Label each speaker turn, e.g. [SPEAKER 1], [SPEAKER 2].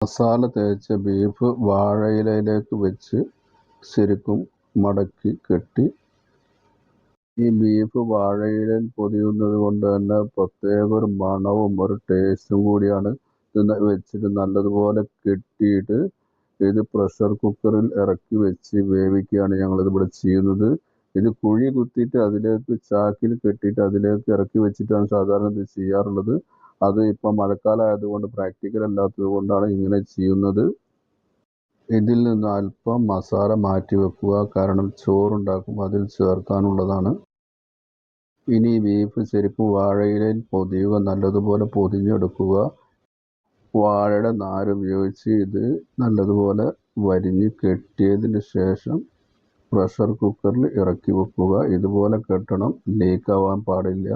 [SPEAKER 1] മസാല തേച്ച ബീഫ് വാഴയിലയിലേക്ക് വെച്ച് ശരിക്കും മടക്കി കെട്ടി ഈ ബീഫ് വാഴയിലയിൽ പൊതിയുന്നത് കൊണ്ട് തന്നെ പ്രത്യേക ഒരു മണവും ഒരു ടേസ്റ്റും കൂടിയാണ്. ഇത് വെച്ചിട്ട് നല്ലതുപോലെ കെട്ടിയിട്ട് ഇത് പ്രഷർ കുക്കറിൽ ഇറക്കി വെച്ച് വേവിക്കുകയാണ് ഞങ്ങളിതിവിടെ ചെയ്യുന്നത്. ഇത് കുഴി കുത്തിയിട്ട് അതിലേക്ക് ചാക്കിൽ കെട്ടിയിട്ട് അതിലേക്ക് ഇറക്കി വെച്ചിട്ടാണ് സാധാരണ ഇത് ചെയ്യാറുള്ളത്. അത് ഇപ്പം മഴക്കാലം ആയതുകൊണ്ട് പ്രാക്ടിക്കൽ അല്ലാത്തത് കൊണ്ടാണ് ഇങ്ങനെ ചെയ്യുന്നത്. ഇതിൽ നിന്ന് അല്പം മസാല മാറ്റി വെക്കുക, കാരണം ചോറുണ്ടാക്കുമ്പോൾ അതിൽ ചേർക്കാനുള്ളതാണ്. ഇനി ബീഫ് ശരിക്കും വാഴയിലയിൽ പൊതിയുക, നല്ലതുപോലെ പൊതിഞ്ഞെടുക്കുക. വാഴയുടെ നാര് ഉപയോഗിച്ച് ഇത് നല്ലതുപോലെ വരിഞ്ഞ് കെട്ടിയതിന് ശേഷം പ്രഷർ കുക്കറിൽ ഇറക്കി വെക്കുക. ഇതുപോലെ കെട്ടണം, ലീക്കാവാൻ പാടില്ല.